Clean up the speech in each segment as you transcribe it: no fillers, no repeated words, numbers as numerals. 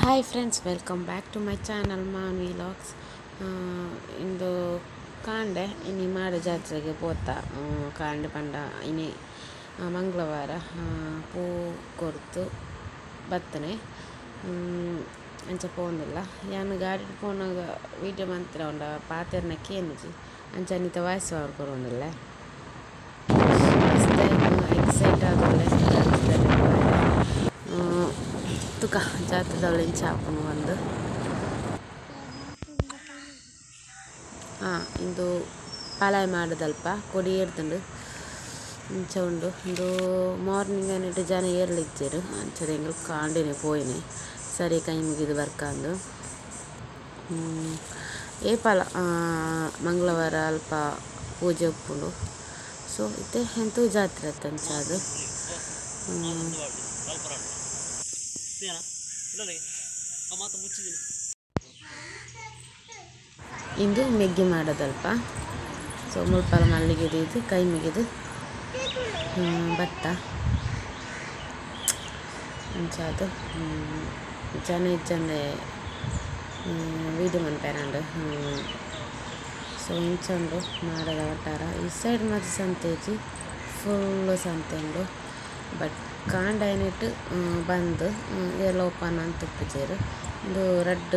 Hi friends, welcome back to my channel Maan vlogs. ಇಂದು ಕಾಂಡೆ ಇನಿ ಮಾಡ ಜಾತ್ರೆಗೆ ಪೋತ ಕಾಂಡೆ ಪಂಡ ಇನಿ ಮಂಗಳವಾರ ಪೂ ಕೊರ್ತು ಬತ್ತನೆ ಅಂಚ ಪೋಂದಿಲ್ಲ. ಯಾನು ಗಾಡಿ ಪೋನಾಗ ವೀಡಿಯೋ ಮಂತ್ರ ಉಂಡ ಪಾತೆರ್ನ ಕೇಂಜಿ ಅಂಚ ಅನಿತ ವಾಯ್ಸ್ ಅವ್ರು ಕೊರೊಂದಿಲ್ಲ. ಎಕ್ಸೈಟ್ ಆದೊಳ್ಳೆ ತುಕ ಜಾತ್ರೆದವಳು ಇಂಚ ಹಾಕೊಂಡು ಬಂದು ಇಂದು ಪಾಲಾಯ ಮಾಡೋದಲ್ಪ ಕೊಡಿ ಏರ್ದುಂಡು ಇಂಚ ಉಂಡು. ಇಂದು ಮಾರ್ನಿಂಗ್ ಅನ್ನಿಟ್ಟು ಜನ ಏರ್ಲಿಜ್ಜೇರು ಅಂಚದ ಹೆಂಗೆ ಕಾಂಡಿನೇ ಪೋಯಿನಿ ಸರಿ ಕೈ ಮುಗಿದು ಬರ್ಕಂದು ಏಪಾಲ ಮಂಗಳವಾರ ಅಲ್ಪ ಪೂಜೆ ಉಪ್ಪುಂಡು. ಸೊ ಇತ್ತೆ ಎಂತೂ ಜಾತ್ರೆ ಅತ್ತಂಚ ಅದು ಇಂದು ಮೆಗ್ಗಿ ಮಾಡೋದಲ್ಪ. ಸೊ ಮುಳ್ಪಾಲ ಮಲ್ಲಿಗೆ ಇದು ಕೈ ಮುಗಿದು ಭತ್ತ ಅಂಚಾದು ಜನ ಇಜ್ಜಂದೆ ವೀಡಿಯೋ ಮನ್ಪೇರಂಡು. ಸೊ ಇಂಚಂಡು ಮಾಡದ ಒಟ್ಟಾರ ಈ ಸೈಡ್ ಮತ್ತೆ ಸಂತೆಜಿ ಫುಲ್ಲು ಸಂತೆ ಉಂಡು. ಬಟ್ ಕಾಂಡ ಏನಿಟ್ಟು ಬಂದು ಎಲ್ಲ ಓಪನ್ ಅಂತ ಉಪ್ಪಿಚೇರು ಇದು ರೆಡ್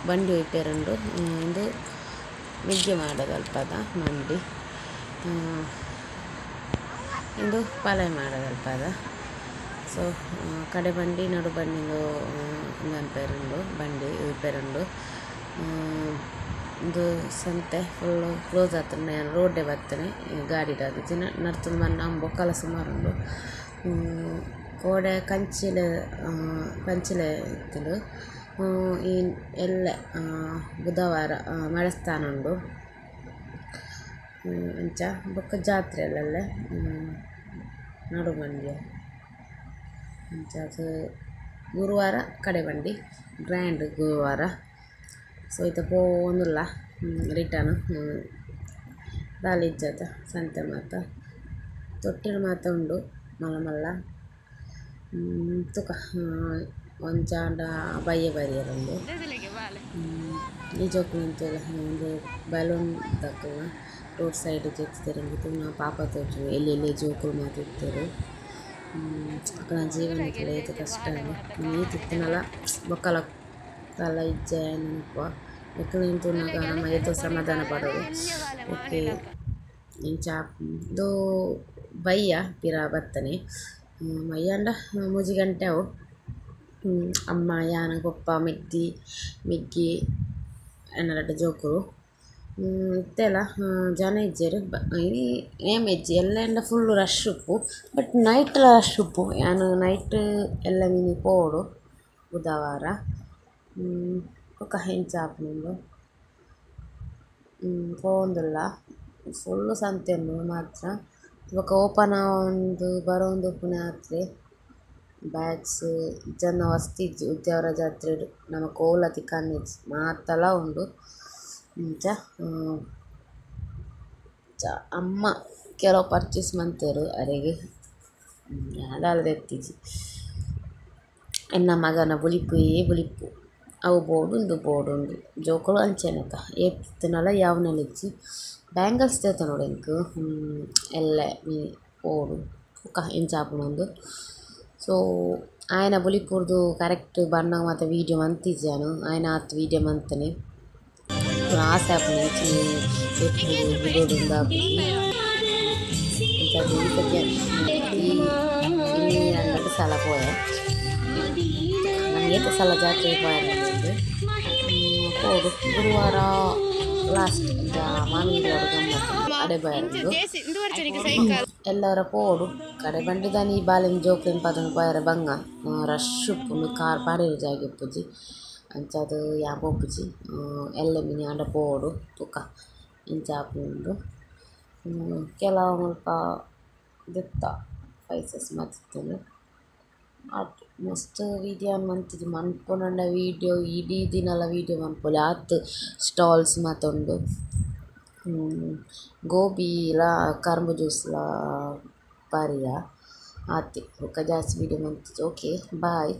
ಬಂಡಿ ಒಯ್ಪೇರುಂಡು. ಇದು ಮೆಗ್ಗೆ ಮಾಡೋದಲ್ಪದ ಮಂಡಿ ಇದು ಪಲಾಯ ಮಾಡೋದಲ್ಪದ. ಸೊ ಕಡೆ ಬಂಡಿ ನಡು ಬಂಡಿಂದು ಅನ್ಪೇರುಂಡು ಬಂಡಿ ಒಯ್ಪೇರುಂಡು. ಇದು ಸಂತೆ ಫುಲ್ಲು ಕ್ಲೋಸ್ ಆಗ್ತದೆ. ನಾನು ರೋಡೇ ಬರ್ತೇನೆ ಗಾಡಿಡಾದು ದಿನ ನರ್ತದ ಮನ್ನ ಬೊಕ್ಕಲ ಸುಮಾರುಂಡು. ಕೋಡೆ ಕಂಚಿಲೆ ಇತ್ತಲು ಈ ಎಲ್ಲ ಬುಧವಾರ ಮಳೆಸ್ಥಾನ ಉಂಡು ಅಂಚ ಬೊಕ್ಕ ಜಾತ್ರೆ ಅಲ್ಲಲ್ಲೇ ನಡು ಮಂಡ್ಯ ಅಂಚ ಅದು ಗುರುವಾರ ಕಡೆ ಬಂಡಿ ಗ್ರ್ಯಾಂಡ್ ಗುರುವಾರ. ಸೊ ಇದು ಪೋಂದಿಲ್ಲ ರಿಟರ್ನ್ ದಾಲಿಜ್ಜದ ಸಂತೆ ಮಾತ ತೊಟ್ಟಿಲು ಮಾತ ಉಂಡು ಮಲ್ಲ ಮಲ್ಲ ತುಕ ಒಂಚಾಂಡ ಬಯ್ಯ ಬರಿಯರುಂಡು. ಈ ಜೋಕು ನಿಂತಲ್ಲ ಒಂದು ಬಲೂನ್ ತಕ್ಕಲ ರೋಡ್ ಸೈಡ್ ಜೆತ್ತಿರಂಗಿತ್ತು ನಾ ಪಾಪ ತೋಟರು ಎಲ್ಲೆಲ್ಲಿ ಜೋಕುಲು ಮಾತಿರ್ತಾರೆ. ಅక్కడ ಜೀವನಕ್ಕೆ ಇದು ಕಷ್ಟ ನೀತಿತ್ತನಲ್ಲ ಬೊಕ್ಕಲ ಕಲ ಇಜ್ಜೆ ನೆನಪ ಎಕ್ಕಲು ನಿಂತುನಾಗ ನಮ್ಮ ಎದ್ದು ಸಮಾಧಾನ ಪಡೋದು. ಓಕೆ ಇಂಚ ಇದು ಬಯ್ಯ ಪಿರ ಬತ್ತನೆ ಮಯ್ಯಂಡ ಮೂಜಿ ಗಂಟೆ ಅವು ಅಮ್ಮ ಯಾನ ಪಪ್ಪ ಮಿಗ್ಗಿ ಎನ್ನಡ ಜೋಕುರು ಇತ್ತೆಲ್ಲ ಜನ ಇಜ್ಜೇರು. ಏಮ್ ಇಜ್ಜಿ ಎಲ್ಲ ಎಂಡ ಫುಲ್ಲು ರಶ್ ಉಪ್ಪು. ಬಟ್ ನೈಟ್ ರಶ್ ಉಪ್ಪು ಯಾನು ನೈಟ್ ಎಲ್ಲ ಮೀನಿ ಪೋಡು ಬುಧವಾರ ಒಕ್ಕ ಹೆಂಚ ಹಾಕೊಂಡು ಪೋಂದಿಲ್ಲ ಫುಲ್ಲು ಸಂತೆ ಉಂಡು ಮಾತ್ರ. ಇವಾಗ ಓಪನ್ ಒಂದು ಬರೋಂದು ಪುಣ್ಯಾತ್ರೆ ಬ್ಯಾಗ್ಸ್ ಜನ ವಸ್ತಿಜ್ಜಿ ಉದ್ಯಾವರ ಜಾತ್ರೆ ನಮ್ಮ ಕೋಲತಿ ಕಣ್ಣಿಜ್ಜಿ ಮಾತಲ ಉಂಡು. ಇಂಚ ಅಮ್ಮ ಕೆಲವು ಪರ್ಚೇಸ್ ಮಂತೇರು ಅರೆಗೆ ಯಾಡಾಲದ ಎತ್ತಿಜಿ ಎನ್ನ ಮಗನ ಬುಲಿಪು ಅವು ಬೋರ್ಡು ಇಂದು ಬೋರ್ಡು ಉಂಡು ಜೋಕುಲು ಅಂಚೆನಕ ಏಪ್ತಿನಲ್ಲ ಯಾವನಲ್ಲಿಜ್ಜಿ ಬ್ಯಾಂಗಲ್ಸ್ ದೇತ ನೋಡಿ ಎಂಕು ಎಲ್ಲ ಓಡು ಒಕ್ಕ ಎಂಚಾಪುನೊಂದು. ಸೊ ಆಯನ ಬುಲಿಪುರ್ದು ಕರೆಕ್ಟ್ ಬಣ್ಣ ಮತ್ತು ವೀಡಿಯೋ ಮಂತಿಜ್ಜಾನು ಆಯನ ಆತು ವೀಡಿಯೋ ಮಂತನೆ ಆಸೆ ಆಪುನಿ ಎప్పుడు ಬಿಡೋದಿಂದ ಈ ಸಲ ಪೋಯ ನಮಗೆ ಸಲ ಜಾತ್ರೆ ಪೋಯದು ಹೋಡು ಗುರುವಾರ ಲಾಸ್ಟ್ ಮಾನವೀಯರು ಗಮ್ಮತ್ತು ಅಡೆ ಬಯರು ಎಲ್ಲರ ಪೋಡು ಕಡೆ ಬಂಡಿದಾನಿ ಬಾಲೆನ್ ಜೋಕ್ಲೆನ್ ಪದನ ಪಯರ ಬಂಗ ರಶ್ ಉಪ್ಪುಂಡು ಕಾರ್ ಪಾಡೇರು ಜಾಗ ಉಪ್ಪುಜಿ ಅಂಚದು ಯಾಪ ಉಪ್ಪುಜಿ ಎಲ್ಲ ಮಿನಿ ಆಂಡ ಪೋಡು ತುಕ ಇಂಚ ಉಂಡು. ಕೆಲವು ಮುಲ್ಪ ದೆತ್ತ ಪೈಸಸ್ ಮತ್ತಿತ್ತೇನೆ ಆಟು ಮಸ್ತ್ ವೀಡಿಯೋ ಮಂತಿದ್ದು ಮನ್ಪೊನಂಡ ವೀಡಿಯೋ ಇಡೀ ದಿನಲ ವೀಡಿಯೋ ಮನ್ಪೊಲಿ ಆತು ಸ್ಟಾಲ್ಸ್ ಮಾತುಂಡು ಗೋಬಿಲ ಕರ್ಬು ಜ್ಯೂಸ್ಲ ಪಾರಿಯ ಆತಿ ಬೊಕ್ಕ ಜಾಸ್ತಿ ವೀಡಿಯೋ ಮಂತಿದ್ದು. Okay bye.